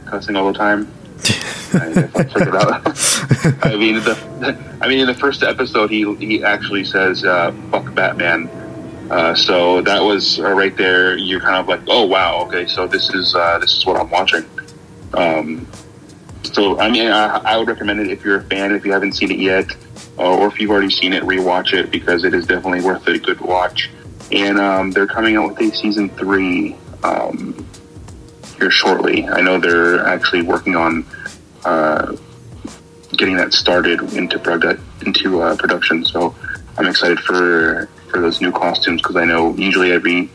cussing all the time. I check it out. I mean, in the first episode, he actually says "fuck Batman." So that was right there. You're kind of like, oh wow, okay, so this is what I'm watching. So I mean, I would recommend it if you're a fan. If you haven't seen it yet, or if you've already seen it, rewatch it because it is definitely worth a good watch. And they're coming out with a season 3 here shortly. I know they're actually working on getting that started into production. So I'm excited for those new costumes because I know usually every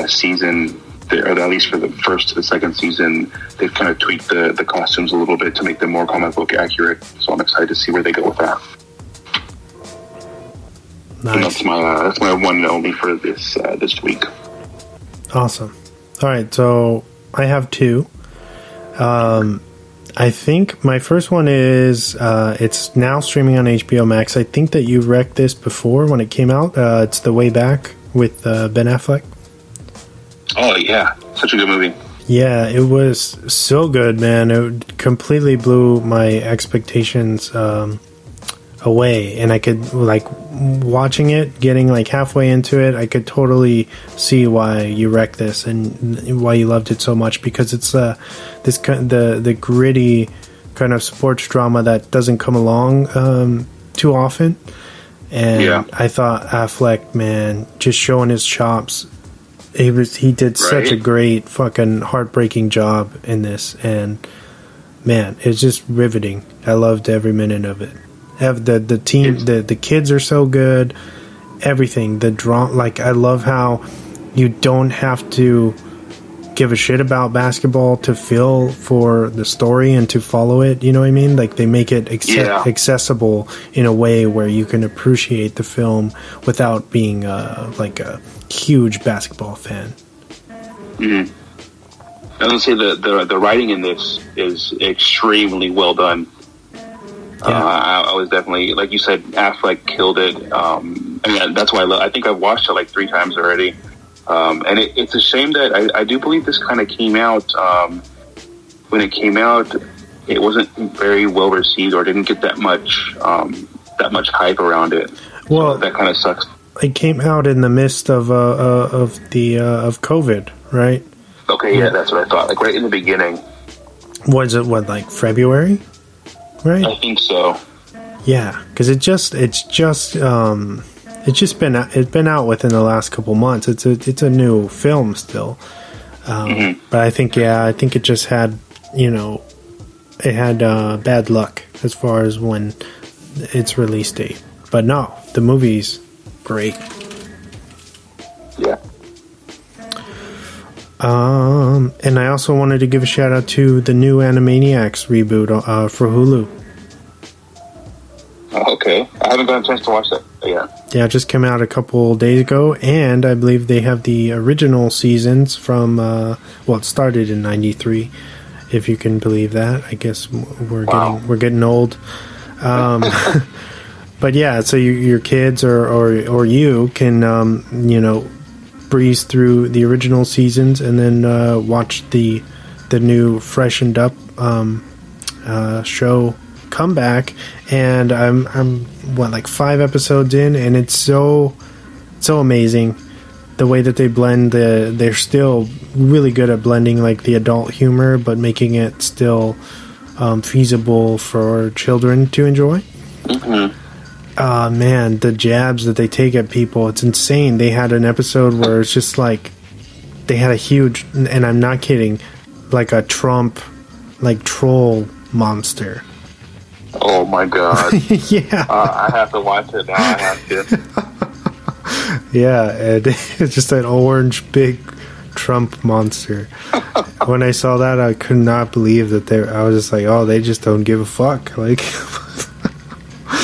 season, or at least for the first to the second season, they've kind of tweaked the costumes a little bit to make them more comic book accurate. So I'm excited to see where they go with that. Nice. And that's my one and only for this week. Awesome. All right, so I have 2. I think my first one is it's now streaming on HBO Max. I think that you wrecked this before when it came out. It's The Way Back with Ben Affleck. Oh yeah, such a good movie. Yeah, it was so good, man. It completely blew my expectations away, and I could, like, watching it, getting like halfway into it, I could totally see why you wrecked this and why you loved it so much, because it's the gritty kind of sports drama that doesn't come along too often. And yeah. I thought Affleck, man, just showing his chops. He did such a great fucking heartbreaking job in this, and man, it's just riveting. I loved every minute of it. The team, the kids are so good. Everything, the drama. Like, I love how you don't have to give a shit about basketball to feel for the story and to follow it. You know what I mean? Like, they make it accessible in a way where you can appreciate the film without being like a huge basketball fan. Mm-hmm. I would say the writing in this is extremely well done. Yeah. I was definitely, like you said, Affleck killed it. I mean, that's why I think I've watched it like 3 times already. And it's a shame that I do believe this kind of came out, when it came out, it wasn't very well received or didn't get that much hype around it. Well, so that kind of sucks. It came out in the midst of COVID, right? Okay, yeah, that's what I thought. Like right in the beginning. Was it like February? Right? I think so. Yeah, because it's been out within the last couple months. It's a new film still, but I think it just had bad luck as far as when its release date. But no, the movie's great. Yeah. And I also wanted to give a shout out to the new Animaniacs reboot for Hulu. Okay, I haven't gotten a chance to watch that yet. Yeah, it just came out a couple days ago, and I believe they have the original seasons from it started in '93, if you can believe that. I guess we're getting old. But yeah, so your kids or you can breeze through the original seasons and then watch the new freshened up show come back. And I'm like 5 episodes in, and it's so amazing the way that they blend they're still really good at blending like the adult humor but making it still feasible for children to enjoy. Man, the jabs that they take at people, it's insane. They had an episode where it's just like they had a huge, and I'm not kidding, like a Trump like troll monster. Oh my god. Yeah. I have to watch it now. I have to. Yeah, and it's just an orange big Trump monster. When I saw that, I could not believe that I was just like, oh, they just don't give a fuck. Like,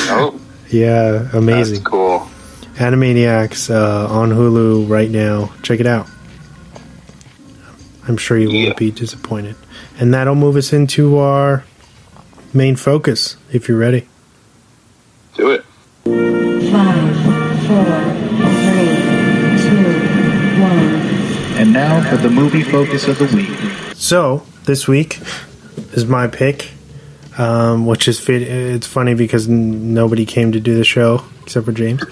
oh. Yeah, amazing. That's cool. Animaniacs on Hulu right now. Check it out. I'm sure you won't be disappointed. And that'll move us into our main focus, if you're ready. Do it. 5, 4, 3, 2, 1. And now for the movie focus of the week. So, this week is my pick, which is it's funny because nobody came to do the show except for James.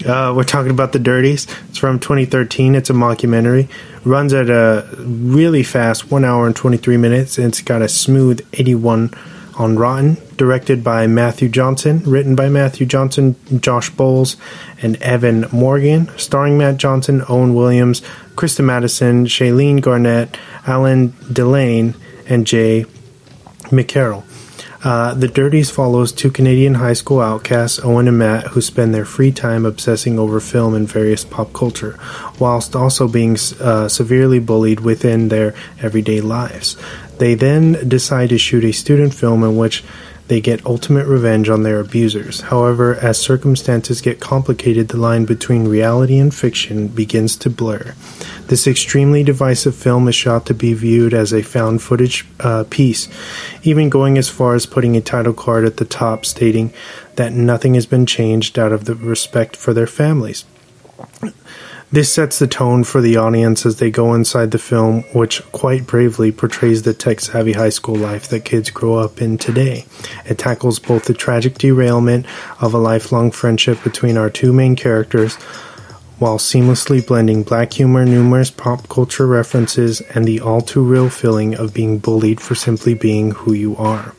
We're talking about The Dirties. It's from 2013. It's a mockumentary. Runs at a really fast 1 hour and 23 minutes, and it's got a smooth 81 on Rotten. Directed by Matthew Johnson, written by Matthew Johnson, Josh Bowles, and Evan Morgan. Starring Matt Johnson, Owen Williams, Krista Madison, Shailene Garnett, Alan Delane, and Jay McCarroll. The Dirties follows two Canadian high school outcasts, Owen and Matt, who spend their free time obsessing over film and various pop culture, whilst also being severely bullied within their everyday lives. They then decide to shoot a student film in which they get ultimate revenge on their abusers. However, as circumstances get complicated, the line between reality and fiction begins to blur. This extremely divisive film is shot to be viewed as a found footage piece, even going as far as putting a title card at the top stating that nothing has been changed out of the respect for their families. This sets the tone for the audience as they go inside the film, which quite bravely portrays the tech-savvy high school life that kids grow up in today. It tackles both the tragic derailment of a lifelong friendship between our two main characters, while seamlessly blending black humor, numerous pop culture references, and the all-too-real feeling of being bullied for simply being who you are.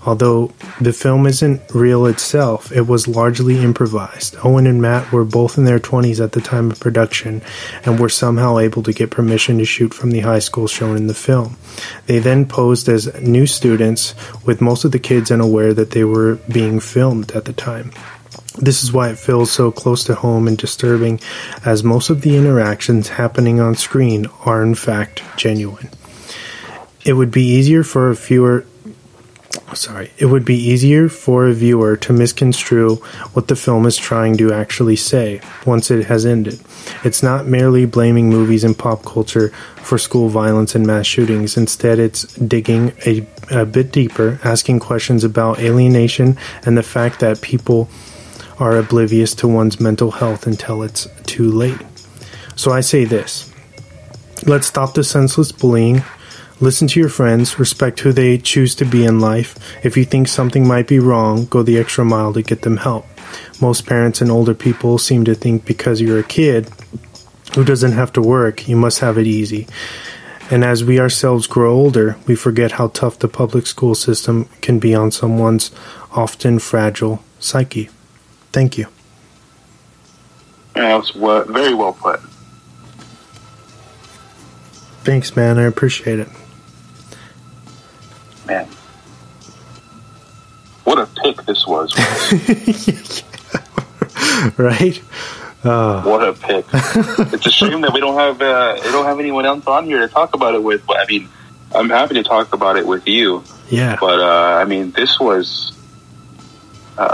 Although the film isn't real itself, it was largely improvised. Owen and Matt were both in their 20s at the time of production and were somehow able to get permission to shoot from the high school shown in the film. They then posed as new students, with most of the kids unaware that they were being filmed at the time. This is why it feels so close to home and disturbing, as most of the interactions happening on screen are in fact genuine. It would be easier for a viewer to misconstrue what the film is trying to actually say once it has ended. It's not merely blaming movies and pop culture for school violence and mass shootings. Instead, it's digging a bit deeper, asking questions about alienation and the fact that people are oblivious to one's mental health until it's too late. So I say this: let's stop the senseless bullying. Listen to your friends, respect who they choose to be in life. If you think something might be wrong, go the extra mile to get them help. Most parents and older people seem to think because you're a kid who doesn't have to work, you must have it easy. And as we ourselves grow older, we forget how tough the public school system can be on someone's often fragile psyche. Thank you. Yeah, that was very well put. Thanks, man. I appreciate it. Man, what a pick this was. Right? What a pick! It's a shame that we don't have anyone else on here to talk about it with. But I mean, I'm happy to talk about it with you. Yeah. But I mean, this was. Well,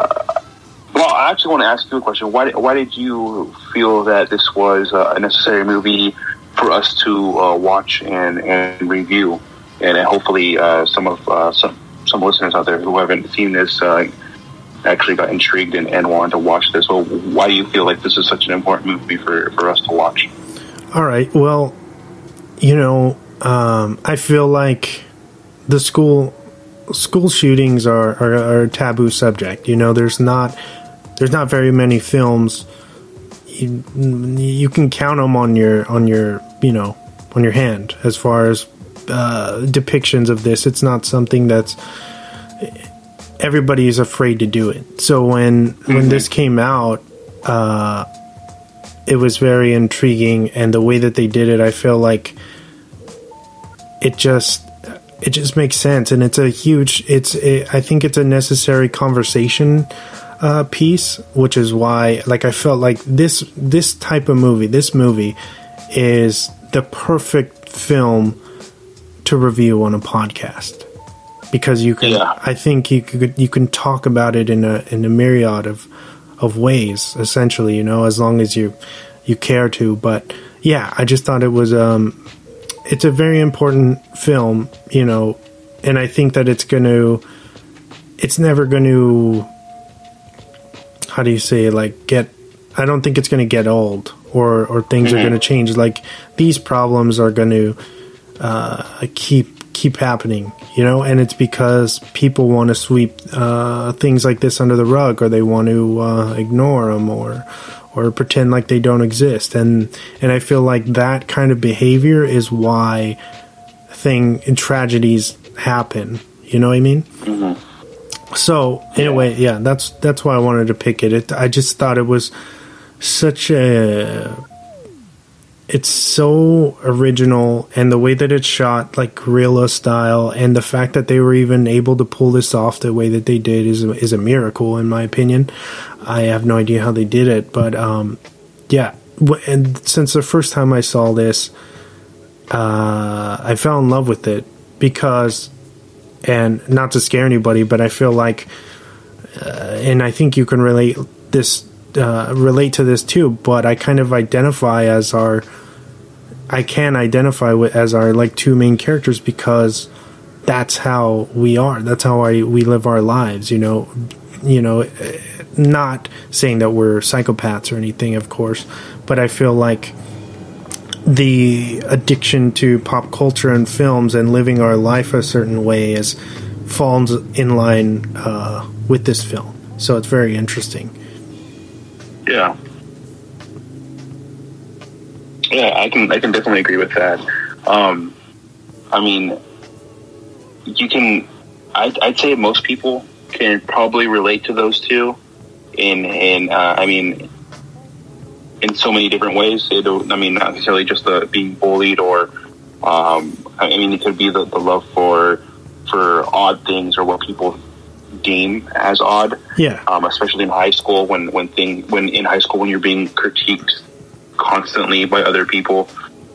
I actually want to ask you a question. Why did you feel that this was a necessary movie for us to watch and review? And hopefully some listeners out there who haven't seen this actually got intrigued and wanted to watch this. Well, why do you feel like this is such an important movie for us to watch? All right. Well, I feel like the school shootings are a taboo subject. There's not very many films. You can count them on your hand as far as depictions of this. It's not something that's everybody is afraid to do it. So when this came out, it was very intriguing, and the way that they did it, I feel like it just makes sense, and I think it's a necessary conversation piece, which is why, like, I felt like this type of movie, this movie is the perfect film to review on a podcast, because you can, I think you can talk about it in a myriad of ways, essentially, as long as you care to. But yeah, I just thought it was it's a very important film, and I think that it's never going to, how do you say, like, I don't think it's going to get old, or things are going to change. Like, these problems are going to keep happening, you know, and it's because people want to sweep things like this under the rug, or they want to ignore them, or pretend like they don't exist, and I feel like that kind of behavior is why tragedies happen. You know what I mean? Mm-hmm. So anyway, yeah, that's why I wanted to pick it. I just thought it was it's so original, and the way that it's shot, like guerrilla style, and the fact that they were even able to pull this off the way that they did is a miracle, in my opinion. I have no idea how they did it, but yeah. And since the first time I saw this, I fell in love with it because, and not to scare anybody, but I feel like, and I think you can relate to this too, but I kind of identify as our like two main characters, because that's how we are. That's how we live our lives, you know, not saying that we're psychopaths or anything, of course, but I feel like the addiction to pop culture and films and living our life a certain way falls in line with this film. So it's very interesting. Yeah. Yeah, I can definitely agree with that. I mean, I'd say most people can probably relate to those two I mean, in so many different ways. Not necessarily just being bullied, or I mean, it could be the love for odd things, or what people deem as odd. Yeah. Especially in high school, when in high school, when you're being critiqued constantly by other people,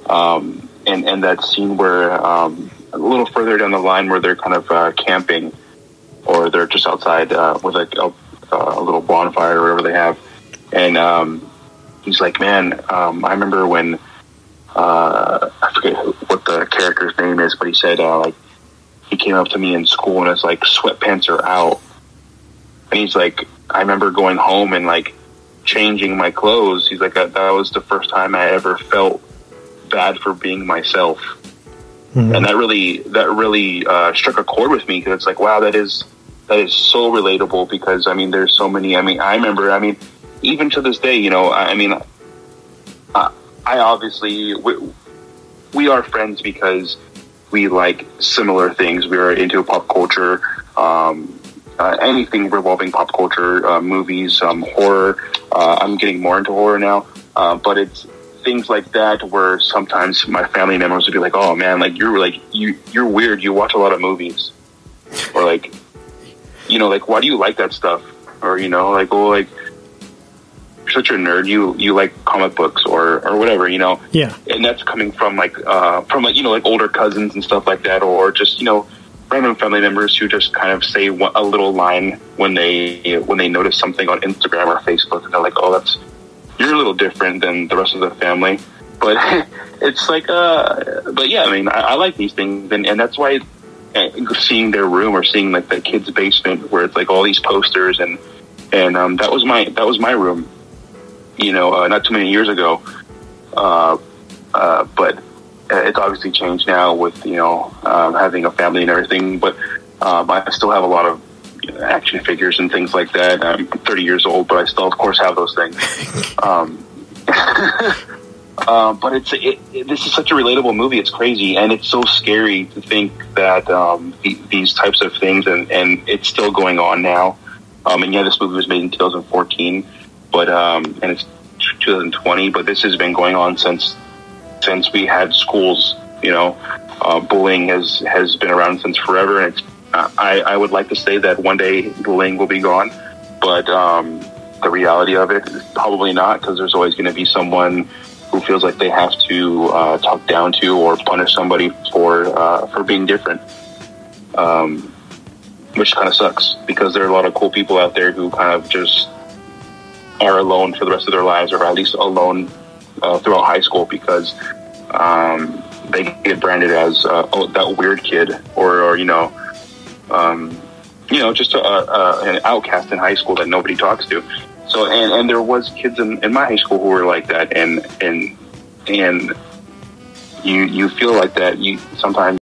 and that scene where a little further down the line where they're kind of camping, or they're just outside with like a little bonfire or whatever they have, and he's like, man, I remember when I forget what the character's name is, but he said like he came up to me in school and it's like sweatpants are out, and he's like, I remember going home and like changing my clothes. He's like, that was the first time I ever felt bad for being myself. Mm-hmm. And that really struck a chord with me, because it's like, wow, that is so relatable, because I mean, there's so many. I mean, I remember, I mean, even to this day, you know, I mean, I obviously we are friends because we like similar things. We are into pop culture, anything revolving pop culture, movies, horror. I'm getting more into horror now, but it's things like that where sometimes my family members would be like, "Oh man, like you're weird. You watch a lot of movies," or like, you know, like, why do you like that stuff? Or, you know, like, oh, like, you're such a nerd. You like comic books or whatever, you know. Yeah. And that's coming from like you know, like older cousins and stuff like that, or just, you know, random family members who just kind of say a little line when they notice something on Instagram or Facebook, and they're like, oh, you're a little different than the rest of the family. But it's like, but yeah, I mean, I like these things, and that's why seeing their room, or seeing like the kid's basement where it's like all these posters, and that was my room, you know, not too many years ago, but it's obviously changed now with, you know, having a family and everything, but I still have a lot of action figures and things like that. I'm 30 years old, but I still, of course, have those things. But this is such a relatable movie. It's crazy, and it's so scary to think that these types of things, and it's still going on now. And yeah, this movie was made in 2014, but and it's 2020. But this has been going on since we had schools. You know, bullying has been around since forever, and it's. I would like to say that one day bullying will be gone, but the reality of it is probably not, because there's always going to be someone who feels like they have to talk down to or punish somebody for being different, which kind of sucks, because there are a lot of cool people out there who kind of just are alone for the rest of their lives, or at least alone throughout high school, because they get branded as that weird kid, or you know, just an outcast in high school that nobody talks to. So, and there was kids in my high school who were like that, and you feel like that. You sometimes